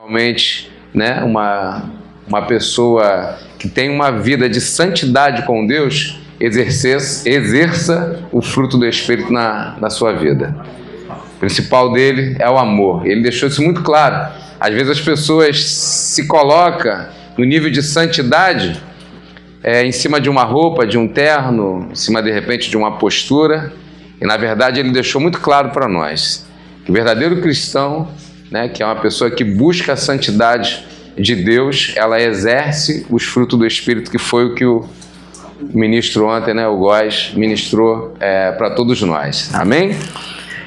Realmente, né, uma pessoa que tem uma vida de santidade com Deus, exerça o fruto do Espírito na sua vida. O principal dele é o amor. Ele deixou isso muito claro. Às vezes as pessoas se colocam no nível de santidade em cima de uma roupa, de um terno, em cima, de repente, de uma postura. E, na verdade, ele deixou muito claro para nós que o verdadeiro cristão, né, que é uma pessoa que busca a santidade de Deus, ela exerce os frutos do Espírito, que foi o que o ministro ontem, né, o Góes, ministrou para todos nós. Amém?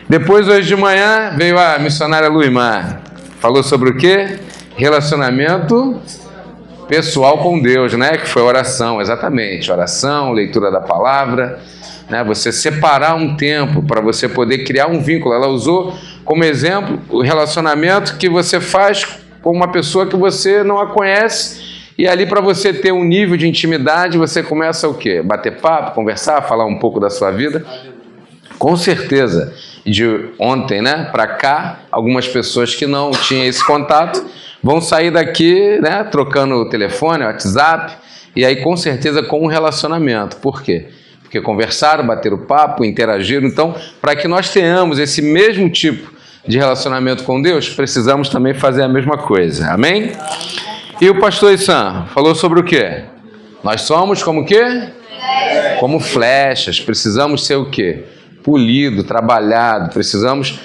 Depois, hoje de manhã, veio a missionária Luimar. Falou sobre o quê? Relacionamento pessoal com Deus, né? Que foi oração, exatamente. Oração, leitura da palavra, né? Você separar um tempo para você poder criar um vínculo. Ela usou como exemplo o relacionamento que você faz com uma pessoa que você não a conhece, e ali, para você ter um nível de intimidade, você começa o quê? Bater papo, conversar, falar um pouco da sua vida. Com certeza, de ontem, né, para cá, algumas pessoas que não tinham esse contato vão sair daqui, né, trocando o telefone, o WhatsApp, e aí com certeza com um relacionamento. Por quê? Porque conversaram, bateram papo, interagiram. Então, para que nós tenhamos esse mesmo tipo de relacionamento com Deus, precisamos também fazer a mesma coisa. Amém? E o pastor Issan falou sobre o quê? Nós somos como o quê? Como flechas. Precisamos ser o quê? Polido, trabalhado. Precisamos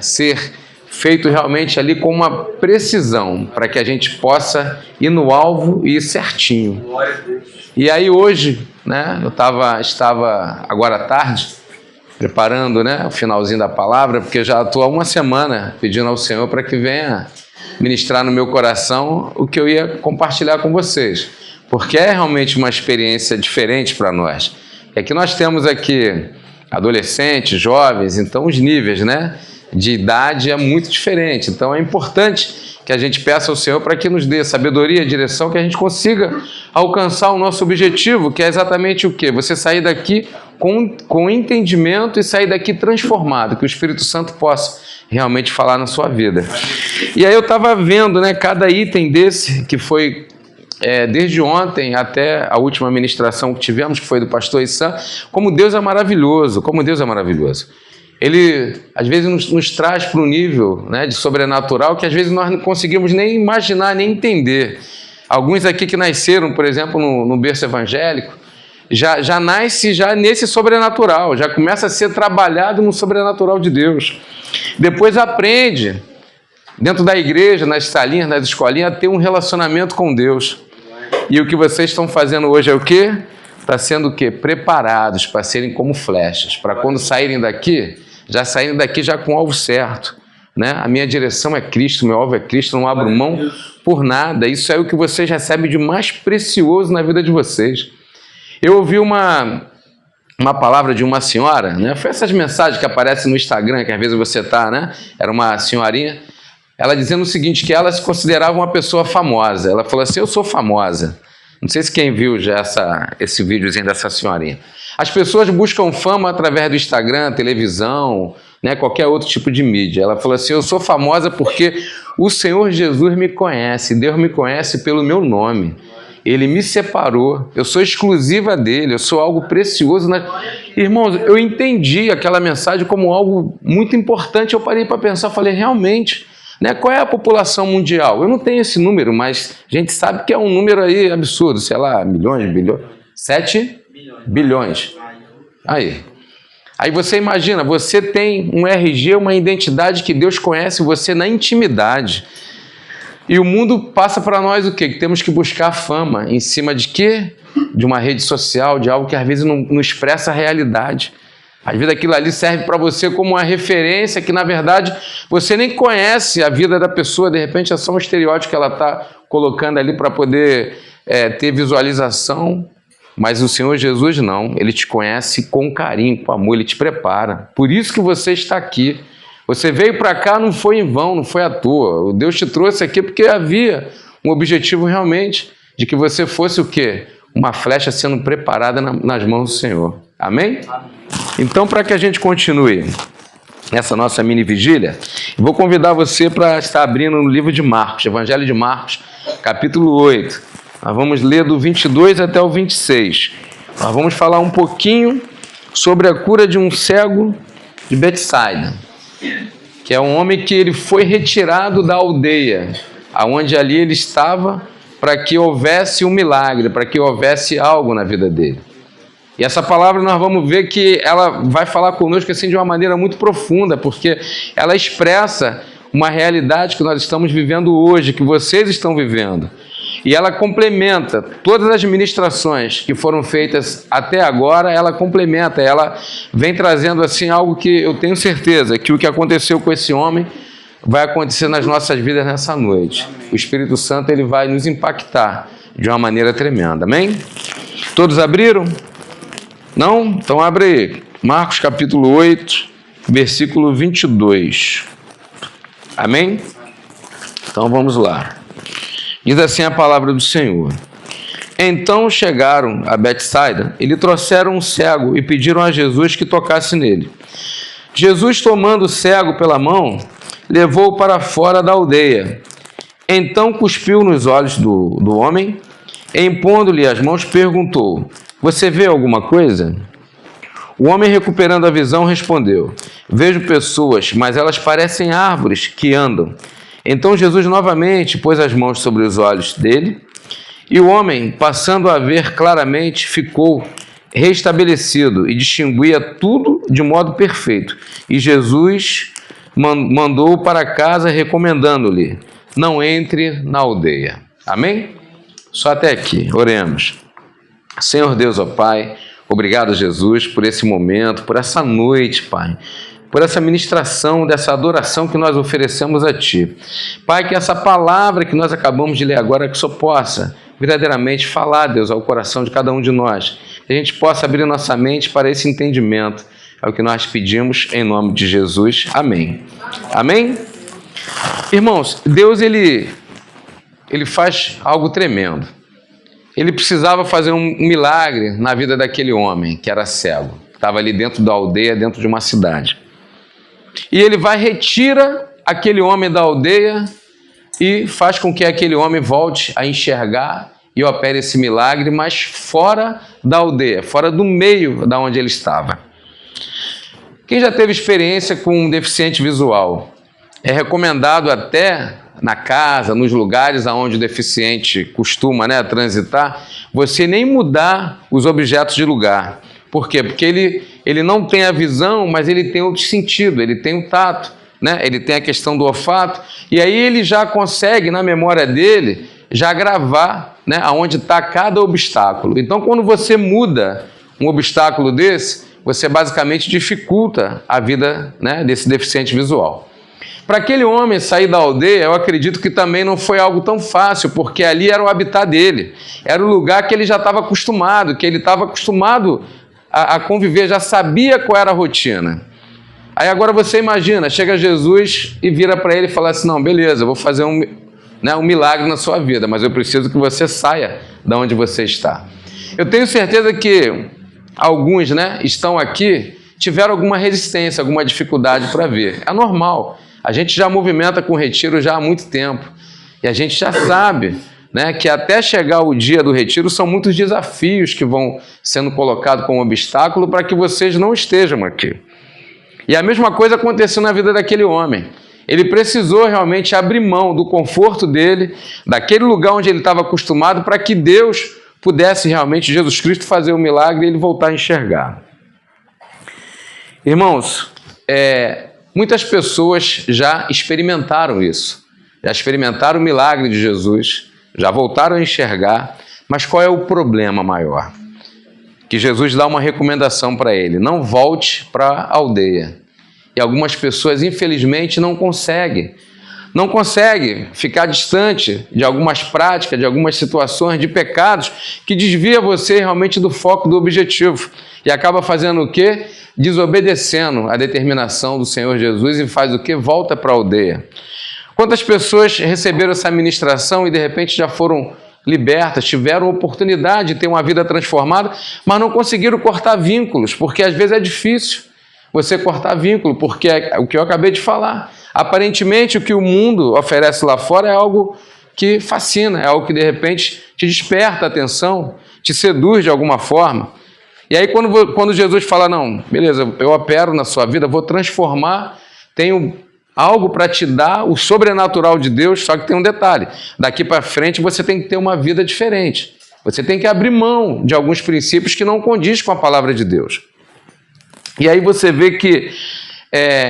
ser feito realmente ali com uma precisão, para que a gente possa ir no alvo e ir certinho. E aí hoje, né, eu estava agora à tarde, preparando, né, o finalzinho da palavra, porque eu já estou há uma semana pedindo ao Senhor para que venha ministrar no meu coração o que eu ia compartilhar com vocês, porque é realmente uma experiência diferente para nós. É que nós temos aqui adolescentes, jovens, então os níveis, né, de idade é muito diferente. Então é importante que a gente peça ao Senhor para que nos dê sabedoria, direção, que a gente consiga alcançar o nosso objetivo, que é exatamente o quê? Você sair daqui com entendimento e sair daqui transformado, que o Espírito Santo possa realmente falar na sua vida. E aí eu estava vendo, né, cada item desse, que foi desde ontem até a última ministração que tivemos, que foi do pastor Issan, como Deus é maravilhoso, como Deus é maravilhoso. Ele, às vezes, nos traz para um nível, né, de sobrenatural que, às vezes, nós não conseguimos nem imaginar, nem entender. Alguns aqui que nasceram, por exemplo, no berço evangélico, já nasce já nesse sobrenatural, já começa a ser trabalhado no sobrenatural de Deus. Depois aprende, dentro da igreja, nas salinhas, nas escolinhas, a ter um relacionamento com Deus. E o que vocês estão fazendo hoje é o quê? Está sendo o quê? Preparados para serem como flechas, para quando saírem daqui, já saírem daqui já com o alvo certo, né? A minha direção é Cristo, meu alvo é Cristo, não abro mão por nada. Isso é o que vocês recebem de mais precioso na vida de vocês. Eu ouvi uma palavra de uma senhora, né? Foi essas mensagens que aparecem no Instagram, que às vezes você está, né? Era uma senhorinha, ela dizendo o seguinte, que ela se considerava uma pessoa famosa. Ela falou assim, eu sou famosa. Não sei se quem viu já esse videozinho dessa senhorinha. As pessoas buscam fama através do Instagram, televisão, né, qualquer outro tipo de mídia. Ela falou assim, eu sou famosa porque o Senhor Jesus me conhece, Deus me conhece pelo meu nome. Ele me separou, eu sou exclusiva dele, eu sou algo precioso. Irmãos, eu entendi aquela mensagem como algo muito importante. Eu parei para pensar, falei, realmente, né, qual é a população mundial? Eu não tenho esse número, mas a gente sabe que é um número aí absurdo, sei lá, milhões, bilhões, 7 bilhões. Aí você imagina, você tem um RG, uma identidade que Deus conhece você na intimidade. E o mundo passa para nós o quê? Que temos que buscar fama em cima de quê? De uma rede social, de algo que às vezes não expressa a realidade. Às vezes aquilo ali serve para você como uma referência que, na verdade, você nem conhece a vida da pessoa, de repente é só um estereótipo que ela está colocando ali para poder ter visualização, mas o Senhor Jesus não, Ele te conhece com carinho, com amor, Ele te prepara. Por isso que você está aqui. Você veio para cá, não foi em vão, não foi à toa. Deus te trouxe aqui porque havia um objetivo realmente de que você fosse o quê? Uma flecha sendo preparada nas mãos do Senhor. Amém? Então, para que a gente continue essa nossa mini vigília, vou convidar você para estar abrindo no livro de Marcos, Evangelho de Marcos, capítulo 8. Nós vamos ler do 22 até o 26. Nós vamos falar um pouquinho sobre a cura de um cego de Betsaida, que é um homem que ele foi retirado da aldeia, aonde ali ele estava, para que houvesse um milagre, para que houvesse algo na vida dele. E essa palavra nós vamos ver que ela vai falar conosco assim de uma maneira muito profunda, porque ela expressa uma realidade que nós estamos vivendo hoje, que vocês estão vivendo. E ela complementa todas as ministrações que foram feitas até agora, ela complementa, ela vem trazendo assim algo que eu tenho certeza que o que aconteceu com esse homem vai acontecer nas nossas vidas nessa noite. O Espírito Santo ele vai nos impactar de uma maneira tremenda. Amém? Todos abriram? Não? Então abre aí. Marcos capítulo 8, versículo 22. Amém? Então vamos lá. Diz assim a palavra do Senhor. Então chegaram a Betsaida e lhe trouxeram um cego e pediram a Jesus que tocasse nele. Jesus, tomando o cego pela mão, levou-o para fora da aldeia. Então cuspiu nos olhos do homem e, impondo-lhe as mãos, perguntou: Você vê alguma coisa? O homem, recuperando a visão, respondeu: Vejo pessoas, mas elas parecem árvores que andam. Então Jesus novamente pôs as mãos sobre os olhos dele, e o homem, passando a ver claramente, ficou restabelecido e distinguia tudo de modo perfeito. E Jesus mandou-o para casa, recomendando-lhe: Não entre na aldeia. Amém? Só até aqui. Oremos. Senhor Deus, ó Pai, obrigado, Jesus, por esse momento, por essa noite, Pai, por essa ministração, dessa adoração que nós oferecemos a Ti. Pai, que essa palavra que nós acabamos de ler agora, que só possa verdadeiramente falar, Deus, ao coração de cada um de nós, que a gente possa abrir nossa mente para esse entendimento. É o que nós pedimos em nome de Jesus. Amém. Amém? Irmãos, Deus, ele faz algo tremendo. Ele precisava fazer um milagre na vida daquele homem que era cego, que estava ali dentro da aldeia, dentro de uma cidade. E ele retira aquele homem da aldeia e faz com que aquele homem volte a enxergar e opere esse milagre, mas fora da aldeia, fora do meio da onde ele estava. Quem já teve experiência com um deficiente visual, é recomendado até na casa, nos lugares onde o deficiente costuma transitar, você nem mudar os objetos de lugar. Por quê? Porque ele não tem a visão, mas ele tem outro sentido, ele tem o tato, ele tem a questão do olfato, e aí ele já consegue, na memória dele, já gravar aonde está cada obstáculo. Então, quando você muda um obstáculo desse, você basicamente dificulta a vida desse deficiente visual. Para aquele homem sair da aldeia, eu acredito que também não foi algo tão fácil, porque ali era o habitat dele, era o lugar que ele já estava acostumado, a conviver, já sabia qual era a rotina. Aí agora você imagina, chega Jesus e vira para ele e fala assim: não, beleza, eu vou fazer um milagre na sua vida, mas eu preciso que você saia de onde você está. Eu tenho certeza que alguns estão aqui, tiveram alguma resistência, alguma dificuldade para ver. É normal. A gente já movimenta com o retiro já há muito tempo. E a gente já sabe que até chegar o dia do retiro são muitos desafios que vão sendo colocados como obstáculo para que vocês não estejam aqui. E a mesma coisa aconteceu na vida daquele homem. Ele precisou realmente abrir mão do conforto dele, daquele lugar onde ele estava acostumado, para que Deus pudesse realmente, Jesus Cristo, fazer o milagre e ele voltar a enxergar. Irmãos, muitas pessoas já experimentaram isso, já experimentaram o milagre de Jesus, já voltaram a enxergar, mas qual é o problema maior? Que Jesus dá uma recomendação para ele: não volte para a aldeia. E algumas pessoas, infelizmente, não conseguem ficar distante de algumas práticas, de algumas situações, de pecados que desvia você realmente do foco, do objetivo. E acaba fazendo o quê? Desobedecendo a determinação do Senhor Jesus e faz o quê? Volta para a aldeia. Quantas pessoas receberam essa ministração e de repente já foram libertas, tiveram a oportunidade de ter uma vida transformada, mas não conseguiram cortar vínculos, porque às vezes é difícil. você cortar vínculo, porque é o que eu acabei de falar. Aparentemente, o que o mundo oferece lá fora é algo que fascina, é algo que de repente te desperta a atenção, te seduz de alguma forma. E aí quando Jesus fala, não, beleza, eu opero na sua vida, vou transformar, tenho algo para te dar, o sobrenatural de Deus, só que tem um detalhe, daqui para frente você tem que ter uma vida diferente. Você tem que abrir mão de alguns princípios que não condiz com a palavra de Deus. E aí você vê que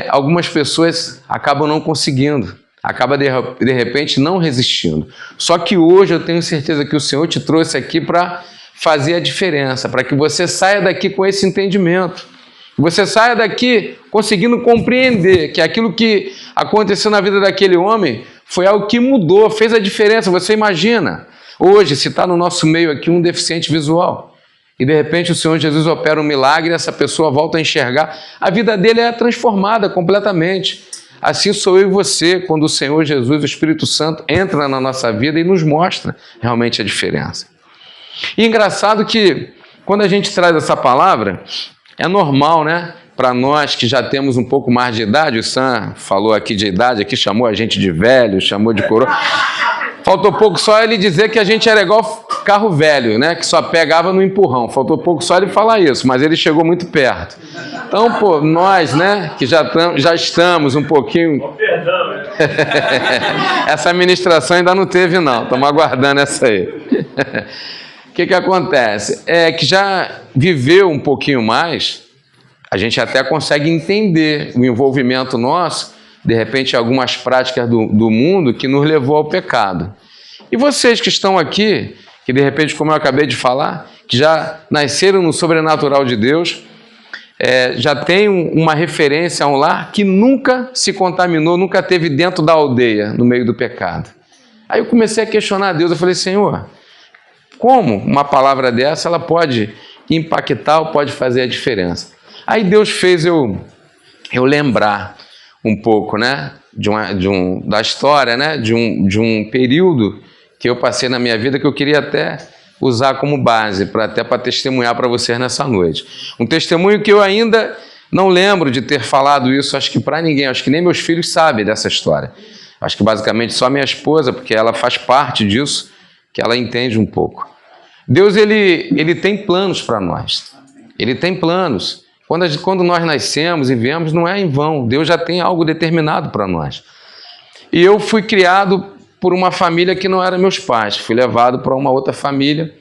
algumas pessoas acabam não conseguindo, acabam de repente não resistindo. Só que hoje eu tenho certeza que o Senhor te trouxe aqui para fazer a diferença, para que você saia daqui com esse entendimento. Que você saia daqui conseguindo compreender que aquilo que aconteceu na vida daquele homem foi algo que mudou, fez a diferença. Você imagina, hoje, se está no nosso meio aqui um deficiente visual, e de repente o Senhor Jesus opera um milagre e essa pessoa volta a enxergar, a vida dele é transformada completamente. Assim sou eu e você, quando o Senhor Jesus, o Espírito Santo, entra na nossa vida e nos mostra realmente a diferença. E engraçado que quando a gente traz essa palavra, é normal, né? Para nós que já temos um pouco mais de idade, o Sam falou aqui de idade, aqui chamou a gente de velho, chamou de coroa. Faltou pouco só ele dizer que a gente era igual carro velho, né? Que só pegava no empurrão. Faltou pouco só ele falar isso, mas ele chegou muito perto. Então, pô, nós, né? Que já estamos um pouquinho... Perdão, né? Essa administração ainda não teve, não. Estamos aguardando essa aí. O que acontece? É que já viveu um pouquinho mais, a gente até consegue entender o envolvimento nosso, de repente, algumas práticas do mundo que nos levou ao pecado. E vocês que estão aqui, que de repente, como eu acabei de falar, que já nasceram no sobrenatural de Deus, já tem uma referência a um lar que nunca se contaminou, nunca teve dentro da aldeia, no meio do pecado. Aí eu comecei a questionar a Deus, eu falei, Senhor, como uma palavra dessa ela pode impactar ou pode fazer a diferença? Aí Deus fez eu lembrar um pouco, né, da história, né, de um período que eu passei na minha vida que eu queria até usar como base, para testemunhar para vocês nessa noite. Um testemunho que eu ainda não lembro de ter falado isso, acho que para ninguém, acho que nem meus filhos sabem dessa história. Acho que basicamente só minha esposa, porque ela faz parte disso, que ela entende um pouco. Deus, ele tem planos para nós. Ele tem planos. Quando nós nascemos e viemos, não é em vão. Deus já tem algo determinado para nós. E eu fui criado por uma família que não era meus pais. Fui levado para uma outra família.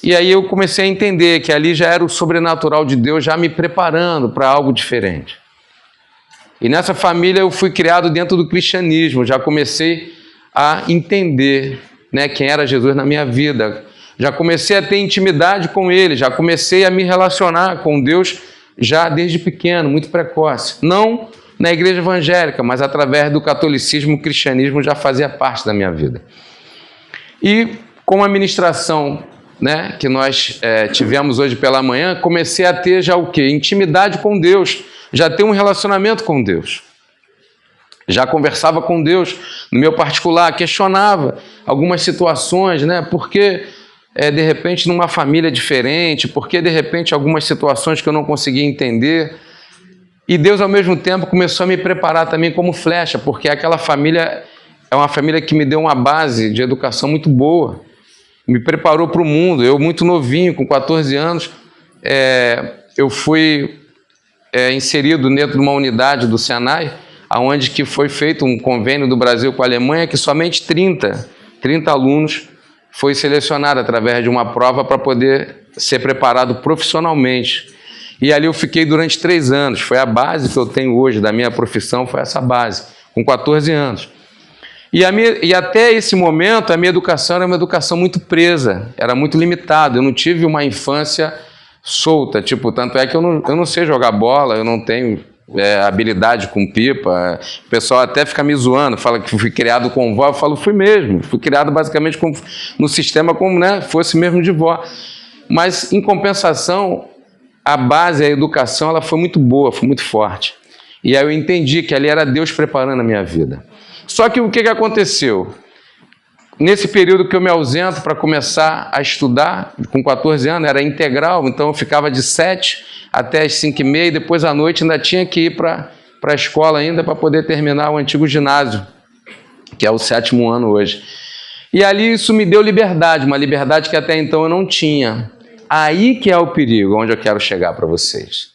E aí eu comecei a entender que ali já era o sobrenatural de Deus já me preparando para algo diferente. E nessa família eu fui criado dentro do cristianismo. Já comecei a entender, né, quem era Jesus na minha vida. Já comecei a ter intimidade com Ele. Já comecei a me relacionar com Deus já desde pequeno, muito precoce. Não na igreja evangélica, mas através do catolicismo, o cristianismo já fazia parte da minha vida. E com a ministração, né, que nós tivemos hoje pela manhã, comecei a ter já o quê? Intimidade com Deus, já ter um relacionamento com Deus. Já conversava com Deus no meu particular, questionava algumas situações, né, porque... de repente numa família diferente, porque de repente algumas situações que eu não conseguia entender, e Deus ao mesmo tempo começou a me preparar também como flecha, porque aquela família é uma família que me deu uma base de educação muito boa, me preparou para o mundo. Eu muito novinho, com 14 anos, eu fui inserido dentro de uma unidade do Senai, onde que foi feito um convênio do Brasil com a Alemanha, que somente 30 alunos foi selecionado através de uma prova para poder ser preparado profissionalmente. E ali eu fiquei durante 3 anos. Foi a base que eu tenho hoje da minha profissão, foi essa base, com 14 anos. E até esse momento, a minha educação era uma educação muito presa, era muito limitada. Eu não tive uma infância solta, tanto é que eu não sei jogar bola, eu não tenho habilidade com pipa. O pessoal até fica me zoando, fala que fui criado com vó. Eu falo, fui mesmo, fui criado basicamente no sistema como, né, fosse mesmo de vó. Mas, em compensação, a base, a educação, ela foi muito boa, foi muito forte. E aí eu entendi que ali era Deus preparando a minha vida. Só que o que aconteceu? nesse período que eu me ausento para começar a estudar, com 14 anos, era integral, então eu ficava de 7 até as 5h30, e depois à noite ainda tinha que ir para a escola ainda para poder terminar o antigo ginásio, que é o 7º ano hoje. E ali isso me deu liberdade, uma liberdade que até então eu não tinha. Aí que é o perigo, onde eu quero chegar para vocês.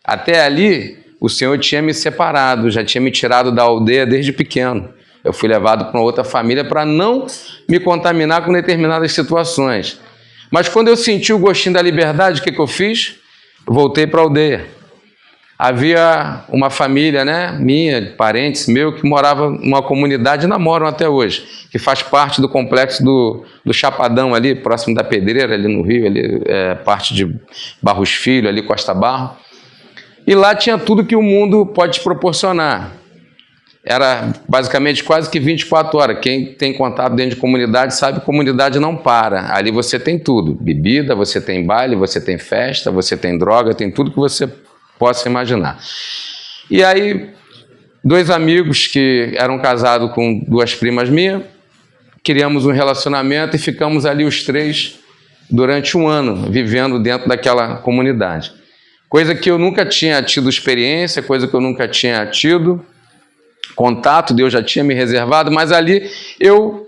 Até ali, o Senhor tinha me separado, já tinha me tirado da aldeia desde pequeno. Eu fui levado para uma outra família para não me contaminar com determinadas situações. Mas quando eu senti o gostinho da liberdade, o que eu fiz? Voltei para a aldeia. Havia uma família, né, minha, parentes meus, que morava numa comunidade, ainda moram até hoje, que faz parte do complexo do Chapadão, ali, próximo da Pedreira, ali no Rio, ali, parte de Barros Filho, ali, Costa Barro. E lá tinha tudo que o mundo pode te proporcionar. Era basicamente quase que 24 horas. Quem tem contato dentro de comunidade sabe que comunidade não para. Ali você tem tudo. Bebida, você tem baile, você tem festa, você tem droga, tem tudo que você possa imaginar. E aí, 2 amigos que eram casados com 2 primas minhas, criamos um relacionamento e ficamos ali os 3 durante 1 ano, vivendo dentro daquela comunidade. Coisa que eu nunca tinha tido experiência, coisa que eu nunca tinha tido contato, Deus já tinha me reservado, mas ali eu,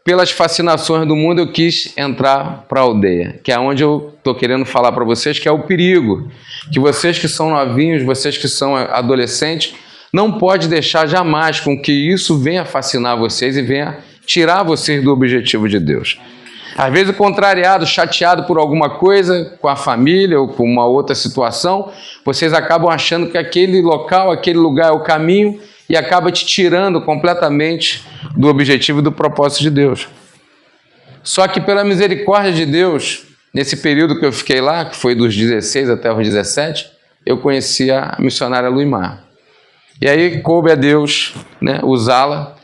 pelas fascinações do mundo, eu quis entrar para a aldeia, que é onde eu estou querendo falar para vocês, que é o perigo, que vocês que são novinhos, vocês que são adolescentes, não pode deixar jamais com que isso venha fascinar vocês e venha tirar vocês do objetivo de Deus. Às vezes, contrariado, chateado por alguma coisa, com a família ou com uma outra situação, vocês acabam achando que aquele local, aquele lugar é o caminho e acaba te tirando completamente do objetivo e do propósito de Deus. Só que pela misericórdia de Deus, nesse período que eu fiquei lá, que foi dos 16 até os 17, eu conheci a missionária Luimar. E aí coube a Deus, né, usá-la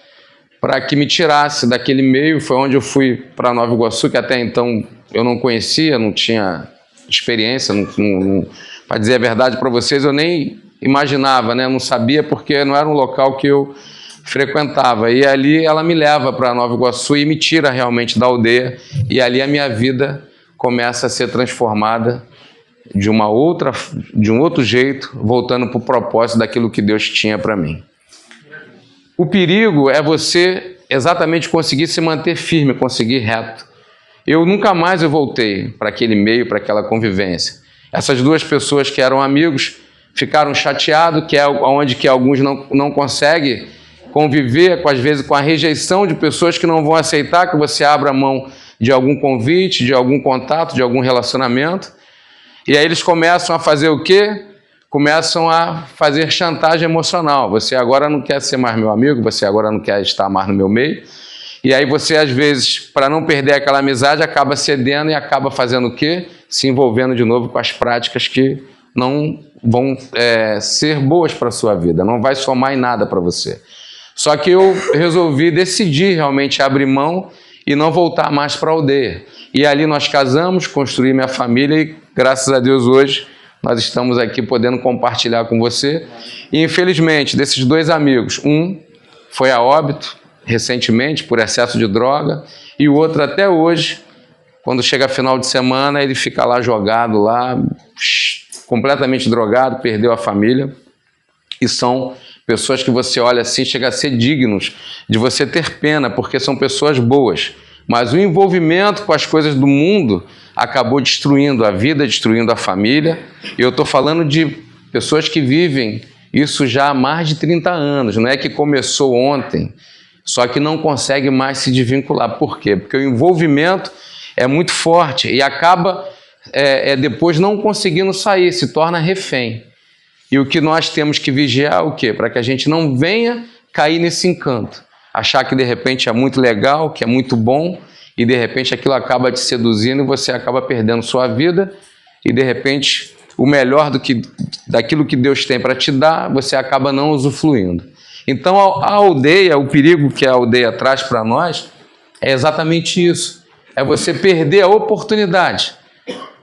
para que me tirasse daquele meio. Foi onde eu fui para Nova Iguaçu, que até então eu não conhecia, não tinha experiência, para dizer a verdade para vocês, eu nem imaginava, né? Não sabia, porque não era um local que eu frequentava. E ali ela me leva para Nova Iguaçu e me tira realmente da aldeia, e ali a minha vida começa a ser transformada de um outro jeito, voltando para o propósito daquilo que Deus tinha para mim. O perigo é você exatamente conseguir se manter firme, conseguir reto. Eu nunca mais voltei para aquele meio, para aquela convivência. Essas 2 pessoas que eram amigos ficaram chateados, que é onde que alguns não conseguem conviver, às vezes, com a rejeição de pessoas que não vão aceitar que você abra mão de algum convite, de algum contato, de algum relacionamento. E aí eles começam a fazer o quê? Começam a fazer chantagem emocional. Você agora não quer ser mais meu amigo, você agora não quer estar mais no meu meio. E aí você, às vezes, para não perder aquela amizade, acaba cedendo e acaba fazendo o quê? Se envolvendo de novo com as práticas que não vão ser boas para a sua vida, não vai somar em nada para você. Só que eu resolvi decidir realmente abrir mão e não voltar mais para a aldeia. E ali nós casamos, construí minha família e, graças a Deus, hoje nós estamos aqui podendo compartilhar com você. E, infelizmente, desses 2 amigos, um foi a óbito recentemente por excesso de droga, e o outro até hoje, quando chega final de semana, ele fica lá jogado, lá, completamente drogado, perdeu a família. E são pessoas que você olha assim, chega a ser dignos de você ter pena, porque são pessoas boas. Mas o envolvimento com as coisas do mundo acabou destruindo a vida, destruindo a família. E eu estou falando de pessoas que vivem isso já há mais de 30 anos. Não é que começou ontem, só que não consegue mais se desvincular. Por quê? Porque o envolvimento é muito forte e acaba depois não conseguindo sair, se torna refém. E o que nós temos que vigiar é o quê? Para que a gente não venha cair nesse encanto. Achar que de repente é muito legal, que é muito bom, e de repente aquilo acaba te seduzindo e você acaba perdendo sua vida, e de repente o melhor daquilo que Deus tem para te dar, você acaba não usufruindo. Então a aldeia, o perigo que a aldeia traz para nós é exatamente isso. É você perder a oportunidade,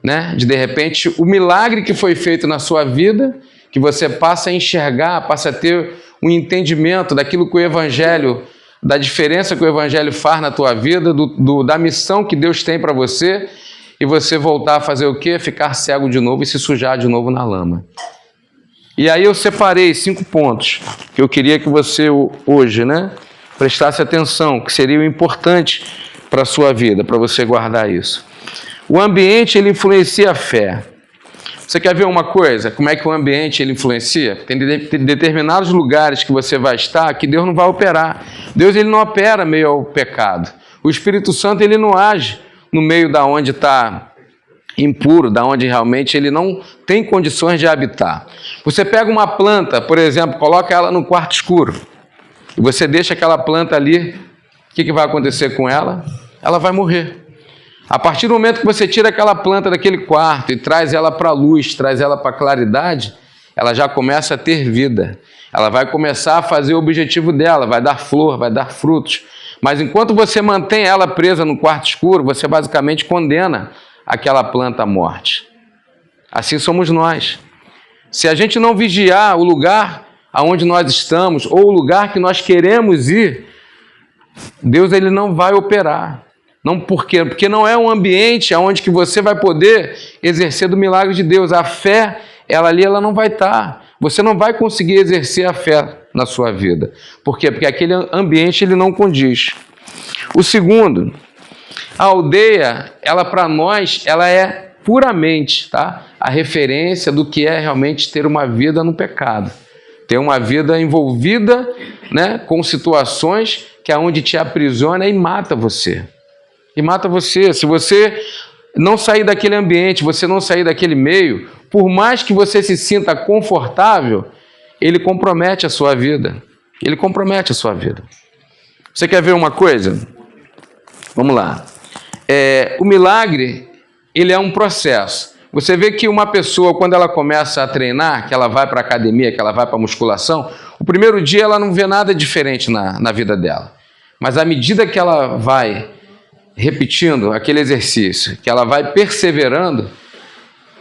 né? De repente o milagre que foi feito na sua vida, que você passa a enxergar, passa a ter um entendimento daquilo que o Evangelho da diferença que o Evangelho faz na tua vida, da missão que Deus tem para você, e você voltar a fazer o quê? Ficar cego de novo e se sujar de novo na lama. E aí eu separei 5 pontos que eu queria que você hoje, prestasse atenção, que seriam importantes para a sua vida, para você guardar isso. O ambiente, ele influencia a fé. Você quer ver uma coisa? Como é que o ambiente ele influencia? Tem determinados lugares que você vai estar que Deus não vai operar. Deus ele não opera meio ao pecado. O Espírito Santo ele não age no meio da onde está impuro, da onde realmente ele não tem condições de habitar. Você pega uma planta, por exemplo, coloca ela no quarto escuro e você deixa aquela planta ali, o que vai acontecer com ela? Ela vai morrer. A partir do momento que você tira aquela planta daquele quarto e traz ela para a luz, traz ela para a claridade, ela já começa a ter vida. Ela vai começar a fazer o objetivo dela, vai dar flor, vai dar frutos. Mas enquanto você mantém ela presa no quarto escuro, você basicamente condena aquela planta à morte. Assim somos nós. Se a gente não vigiar o lugar aonde nós estamos ou o lugar que nós queremos ir, Deus ele não vai operar. Não, por quê? Porque não é um ambiente onde que você vai poder exercer do milagre de Deus. A fé, ela ali, ela não vai estar. Você não vai conseguir exercer a fé na sua vida. Por quê? Porque aquele ambiente, ele não condiz. O segundo, a aldeia, ela para nós, ela é puramente, a referência do que é realmente ter uma vida no pecado. Ter uma vida envolvida, com situações que é onde te aprisiona e mata você. E mata você. Se você não sair daquele ambiente, você não sair daquele meio, por mais que você se sinta confortável, ele compromete a sua vida. Ele compromete a sua vida. Você quer ver uma coisa? Vamos lá. O milagre, ele é um processo. Você vê que uma pessoa, quando ela começa a treinar, que ela vai para a academia, que ela vai para a musculação, o primeiro dia ela não vê nada diferente na vida dela. Mas à medida que ela vai repetindo aquele exercício, que ela vai perseverando,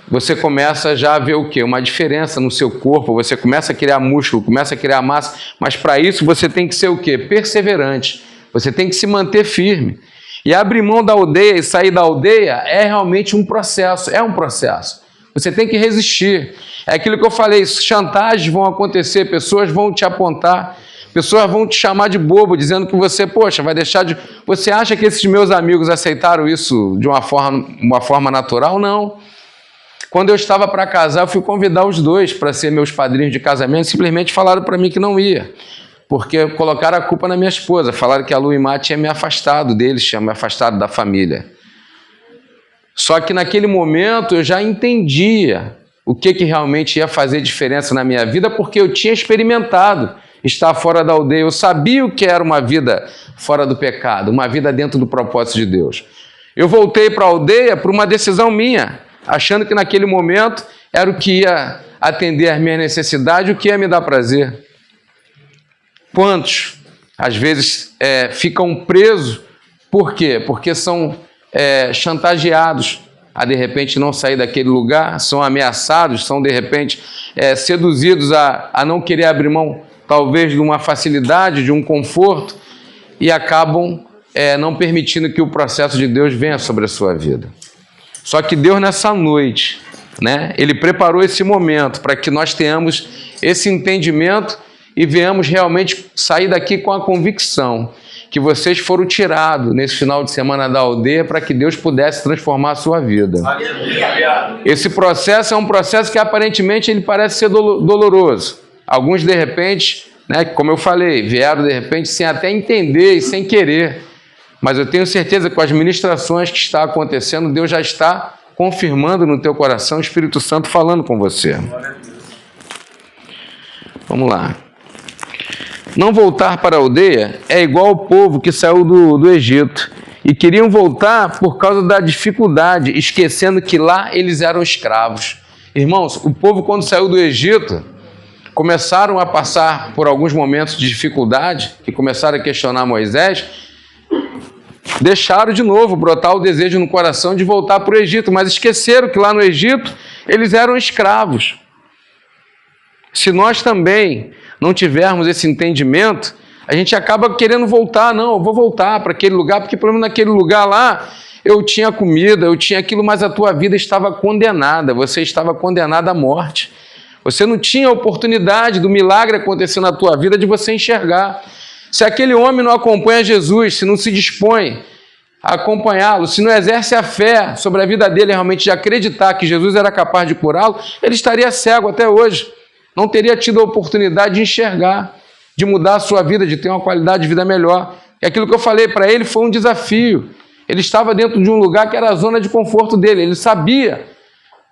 você começa já a ver o quê? Uma diferença no seu corpo, você começa a criar músculo, começa a criar massa, mas para isso você tem que ser o quê? Perseverante, você tem que se manter firme. E abrir mão da aldeia e sair da aldeia é realmente um processo, Você tem que resistir. É aquilo que eu falei, chantagens vão acontecer, pessoas vão te apontar, pessoas vão te chamar de bobo, dizendo que você, vai deixar de... Você acha que esses meus amigos aceitaram isso de uma forma natural? Não. Quando eu estava para casar, eu fui convidar os dois para ser meus padrinhos de casamento, simplesmente falaram para mim que não ia, porque colocaram a culpa na minha esposa, falaram que a Lu e Má tinha me afastado deles, tinha me afastado da família. Só que naquele momento eu já entendia o que realmente ia fazer diferença na minha vida, porque eu tinha experimentado estar fora da aldeia, eu sabia o que era uma vida fora do pecado, uma vida dentro do propósito de Deus. Eu voltei para a aldeia por uma decisão minha, achando que naquele momento era o que ia atender às minhas necessidades, o que ia me dar prazer. Quantos, às vezes, ficam presos, por quê? Porque são chantageados a, de repente, não sair daquele lugar, são ameaçados, são, de repente, seduzidos a não querer abrir mão, talvez, de uma facilidade, de um conforto, e acabam não permitindo que o processo de Deus venha sobre a sua vida. Só que Deus, nessa noite, Ele preparou esse momento para que nós tenhamos esse entendimento e venhamos realmente sair daqui com a convicção que vocês foram tirados nesse final de semana da aldeia para que Deus pudesse transformar a sua vida. Esse processo é um processo que aparentemente ele parece ser doloroso. Alguns, de repente, como eu falei, vieram de repente sem até entender e sem querer. Mas eu tenho certeza que com as ministrações que está acontecendo, Deus já está confirmando no teu coração, o Espírito Santo falando com você. Vamos lá. Não voltar para a aldeia é igual ao povo que saiu do Egito e queriam voltar por causa da dificuldade, esquecendo que lá eles eram escravos. Irmãos, o povo quando saiu do Egito, começaram a passar por alguns momentos de dificuldade, que começaram a questionar Moisés, deixaram de novo brotar o desejo no coração de voltar para o Egito, mas esqueceram que lá no Egito eles eram escravos. Se nós também não tivermos esse entendimento, A gente acaba querendo voltar. Não, eu vou voltar para aquele lugar, porque pelo menos naquele lugar lá eu tinha comida, eu tinha aquilo, mas a tua vida estava condenada, você estava condenado à morte. Você não tinha a oportunidade do milagre acontecer na tua vida de você enxergar. Se aquele homem não acompanha Jesus, se não se dispõe a acompanhá-lo, se não exerce a fé sobre a vida dele realmente de acreditar que Jesus era capaz de curá-lo, ele estaria cego até hoje. Não teria tido a oportunidade de enxergar, de mudar a sua vida, de ter uma qualidade de vida melhor. E aquilo que eu falei para ele foi um desafio. Ele estava dentro de um lugar que era a zona de conforto dele. Ele sabia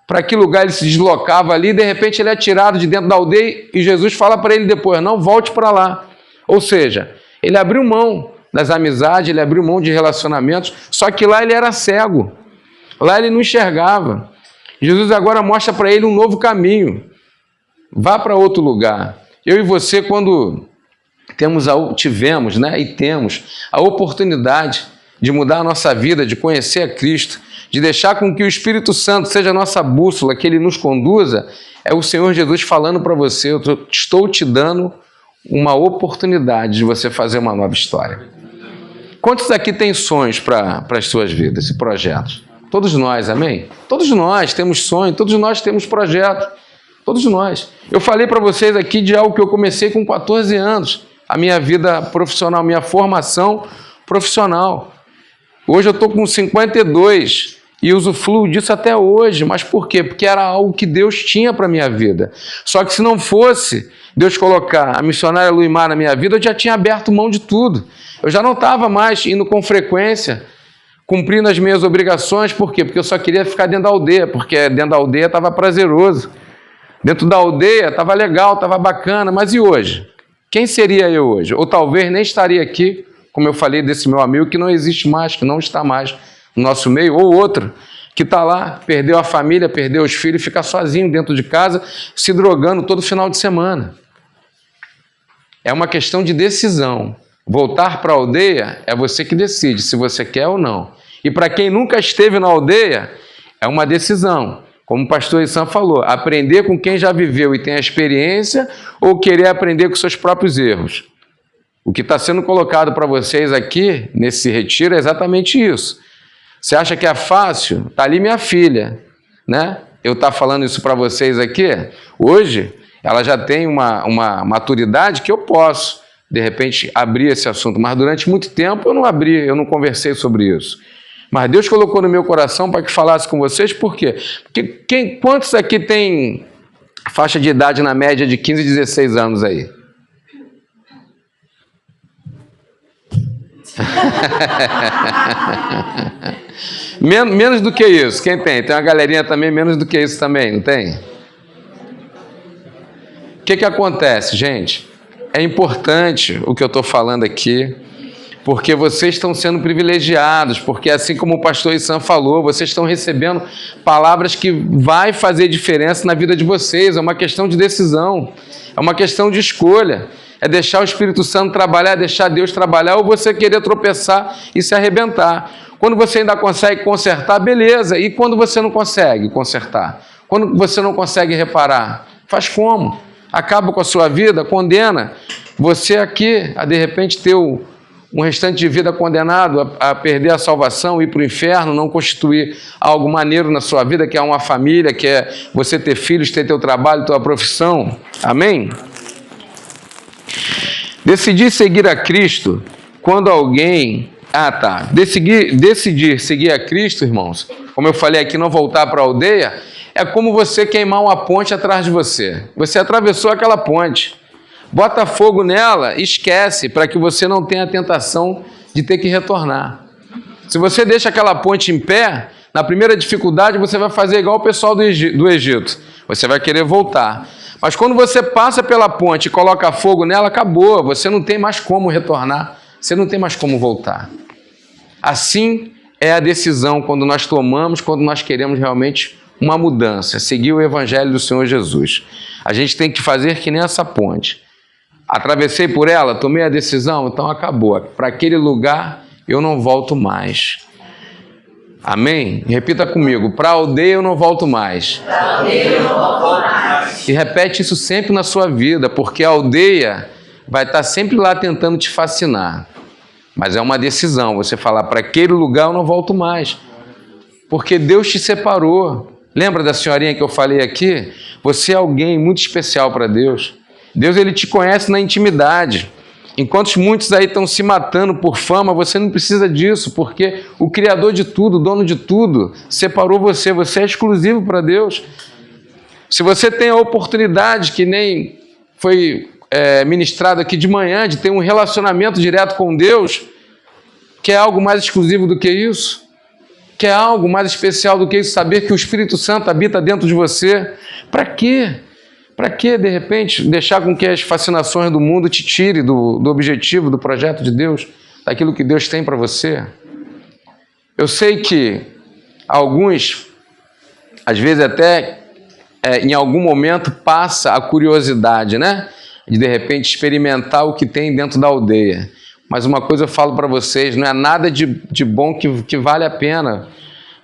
para que lugar ele se deslocava ali, e de repente ele é tirado de dentro da aldeia e Jesus fala para ele depois, não volte para lá. Ou seja, ele abriu mão das amizades, ele abriu mão de relacionamentos, só que lá ele era cego. Lá ele não enxergava. Jesus agora mostra para ele um novo caminho. Vá para outro lugar. Eu e você, quando tivemos, né, e temos a oportunidade de mudar a nossa vida, de conhecer a Cristo, de deixar com que o Espírito Santo seja a nossa bússola, que Ele nos conduza, é o Senhor Jesus falando para você, eu estou te dando uma oportunidade de você fazer uma nova história. Quantos aqui têm sonhos para as suas vidas e projetos? Todos nós, amém? Todos nós temos sonhos, todos nós temos projetos, todos nós. Eu falei para vocês aqui de algo que eu comecei com 14 anos, a minha vida profissional, minha formação profissional. Hoje eu estou com 52 e usufruo disso até hoje. Mas por quê? Porque era algo que Deus tinha para a minha vida. Só que se não fosse Deus colocar a missionária Luimar na minha vida, eu já tinha aberto mão de tudo. Eu já não estava mais indo com frequência, cumprindo as minhas obrigações. Por quê? Porque eu só queria ficar dentro da aldeia, porque dentro da aldeia estava prazeroso. Dentro da aldeia estava legal, estava bacana. Mas e hoje? Quem seria eu hoje? Ou talvez nem estaria aqui, como eu falei desse meu amigo, que não existe mais, que não está mais no nosso meio, ou outro, que está lá, perdeu a família, perdeu os filhos, fica sozinho dentro de casa, se drogando todo final de semana. É uma questão de decisão. Voltar para a aldeia é você que decide se você quer ou não. E para quem nunca esteve na aldeia, é uma decisão. Como o pastor Isam falou, aprender com quem já viveu e tem a experiência, ou querer aprender com seus próprios erros. O que está sendo colocado para vocês aqui, nesse retiro, é exatamente isso. Você acha que é fácil? Está ali minha filha, né? Eu estou falando isso para vocês aqui. Hoje, ela já tem uma maturidade que eu posso, de repente, abrir esse assunto. Mas durante muito tempo eu não abri, eu não conversei sobre isso. Mas Deus colocou no meu coração para que falasse com vocês. Por quê? Porque quantos aqui tem faixa de idade na média de 15 e 16 anos aí? Menos do que isso. Quem tem? Tem uma galerinha também menos do que isso também, não tem? O que acontece, gente? É importante o que eu estou falando aqui, porque vocês estão sendo privilegiados, porque assim como o pastor Isam falou, vocês estão recebendo palavras que vai fazer diferença na vida de vocês. É uma questão de decisão, é uma questão de escolha. É deixar o Espírito Santo trabalhar, deixar Deus trabalhar, ou você querer tropeçar e se arrebentar. Quando você ainda consegue consertar, beleza. E quando você não consegue consertar? Quando você não consegue reparar? Faz como? Acaba com a sua vida, condena. Você aqui, a de repente ter um restante de vida condenado a perder a salvação, ir para o inferno, não constituir algo maneiro na sua vida, que é uma família, que é você ter filhos, ter teu trabalho, tua profissão. Amém? Decidir seguir a Cristo quando alguém... Decidir seguir a Cristo, irmãos, como eu falei aqui, não voltar para a aldeia, é como você queimar uma ponte atrás de você. Você atravessou aquela ponte, bota fogo nela, esquece, para que você não tenha a tentação de ter que retornar. Se você deixa aquela ponte em pé, na primeira dificuldade você vai fazer igual o pessoal do Egito. Você vai querer voltar. Mas quando você passa pela ponte e coloca fogo nela, acabou. Você não tem mais como retornar. Você não tem mais como voltar. Assim é a decisão quando nós tomamos, quando nós queremos realmente uma mudança, seguir o Evangelho do Senhor Jesus. A gente tem que fazer que nem essa ponte. Atravessei por ela, tomei a decisão, então acabou. Para aquele lugar eu não volto mais. Amém? Repita comigo. Para a aldeia eu não volto mais. Para a aldeia eu não volto mais. E repete isso sempre na sua vida, porque a aldeia vai estar sempre lá tentando te fascinar. Mas é uma decisão, você falar, para aquele lugar eu não volto mais. Porque Deus te separou. Lembra da senhorinha que eu falei aqui? Você é alguém muito especial para Deus. Deus, ele te conhece na intimidade. Enquanto muitos aí estão se matando por fama, você não precisa disso, porque o Criador de tudo, o dono de tudo, separou você. Você é exclusivo para Deus. Se você tem a oportunidade, que nem foi ministrado aqui de manhã, de ter um relacionamento direto com Deus, quer algo mais exclusivo do que isso? Quer algo mais especial do que isso? Saber que o Espírito Santo habita dentro de você? Para quê? Para que, de repente, deixar com que as fascinações do mundo te tire do objetivo, do projeto de Deus, daquilo que Deus tem para você? Eu sei que alguns, às vezes até em algum momento, passa a curiosidade, né? De repente experimentar o que tem dentro da aldeia. Mas uma coisa eu falo para vocês, não é nada de bom que vale a pena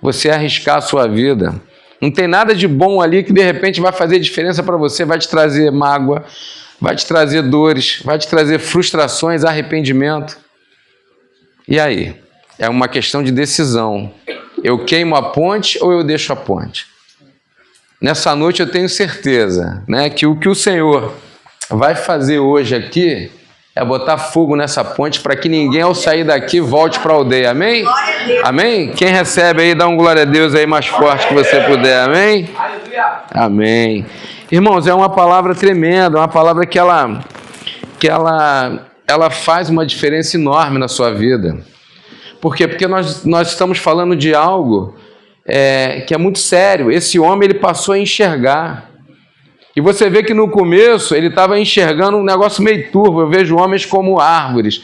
você arriscar a sua vida. Não tem nada de bom ali que de repente vai fazer diferença para você, vai te trazer mágoa, vai te trazer dores, vai te trazer frustrações, arrependimento. E aí? É uma questão de decisão. Eu queimo a ponte ou eu deixo a ponte? Nessa noite eu tenho certeza, né, que o que o Senhor vai fazer hoje aqui é botar fogo nessa ponte para que ninguém ao sair daqui volte para a aldeia, amém? Amém? Quem recebe aí, dá um glória a Deus aí mais forte que você puder, amém? Amém. Irmãos, é uma palavra tremenda, uma palavra que ela faz uma diferença enorme na sua vida. Por quê? Porque nós estamos falando de algo que é muito sério. Esse homem, ele passou a enxergar. E você vê que no começo ele estava enxergando um negócio meio turvo. Eu vejo homens como árvores.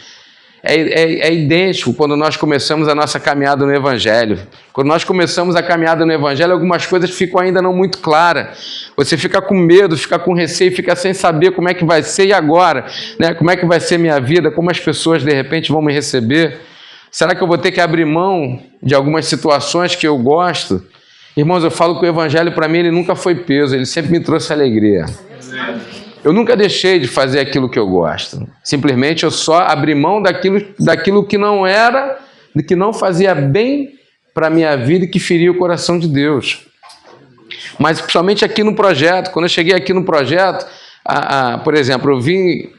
É idêntico quando nós começamos a nossa caminhada no Evangelho. Quando nós começamos a caminhada no Evangelho, algumas coisas ficam ainda não muito claras. Você fica com medo, fica com receio, fica sem saber como é que vai ser e agora, né? Como é que vai ser minha vida, como as pessoas de repente vão me receber. Será que eu vou ter que abrir mão de algumas situações que eu gosto? Irmãos, eu falo que o Evangelho para mim ele nunca foi peso, ele sempre me trouxe alegria. Eu nunca deixei de fazer aquilo que eu gosto. Simplesmente eu só abri mão daquilo que não era, que não fazia bem para a minha vida e que feria o coração de Deus. Mas principalmente aqui no projeto, quando eu cheguei aqui no projeto, por exemplo, eu vim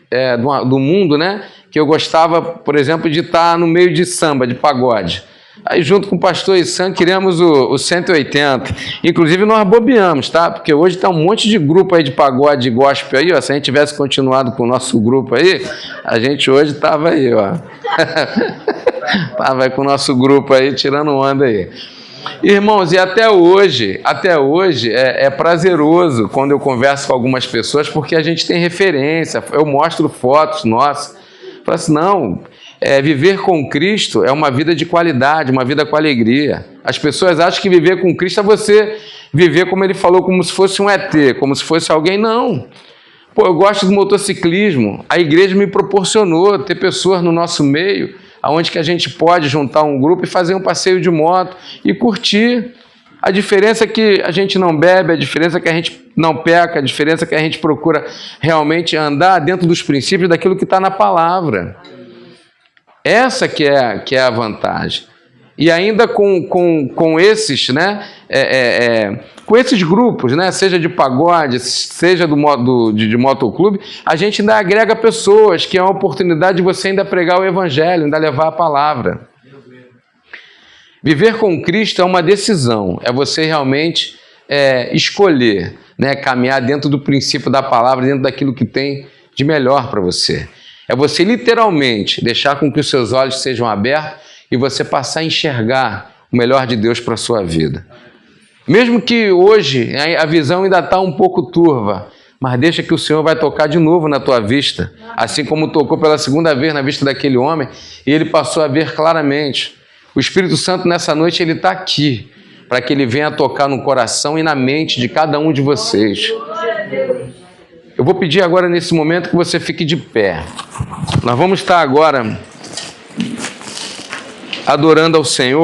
do mundo, né, que eu gostava, por exemplo, de estar no meio de samba, de pagode. Aí, junto com o pastor Issan, criamos o 180. Inclusive, nós bobeamos, tá? Porque hoje tem um monte de grupo aí de pagode e gospel aí, ó. Se a gente tivesse continuado com o nosso grupo aí, a gente hoje tava aí, ó. Tava aí com o nosso grupo aí, tirando onda aí. Irmãos, e até hoje é prazeroso quando eu converso com algumas pessoas, porque a gente tem referência, eu mostro fotos nossas. Eu falo assim, não... viver com Cristo é uma vida de qualidade, uma vida com alegria. As pessoas acham que viver com Cristo é você viver, como ele falou, como se fosse um ET, como se fosse alguém. Não. Pô, eu gosto do motociclismo. A igreja me proporcionou ter pessoas no nosso meio, onde que a gente pode juntar um grupo e fazer um passeio de moto e curtir. A diferença é que a gente não bebe, a diferença é que a gente não peca, a diferença é que a gente procura realmente andar dentro dos princípios daquilo que está na palavra. Essa que é a vantagem. E ainda com esses, né, com esses grupos, né, seja de pagode, seja de motoclube, a gente ainda agrega pessoas, que é uma oportunidade de você ainda pregar o Evangelho, ainda levar a palavra. Viver com Cristo é uma decisão, é você realmente escolher, né, caminhar dentro do princípio da palavra, dentro daquilo que tem de melhor para você. É você literalmente deixar com que os seus olhos sejam abertos e você passar a enxergar o melhor de Deus para a sua vida. Mesmo que hoje a visão ainda está um pouco turva, mas deixa que o Senhor vai tocar de novo na tua vista, assim como tocou pela segunda vez na vista daquele homem, e ele passou a ver claramente. O Espírito Santo nessa noite ele está aqui, para que ele venha tocar no coração e na mente de cada um de vocês. Eu vou pedir agora, nesse momento, que você fique de pé. Nós vamos estar agora adorando ao Senhor.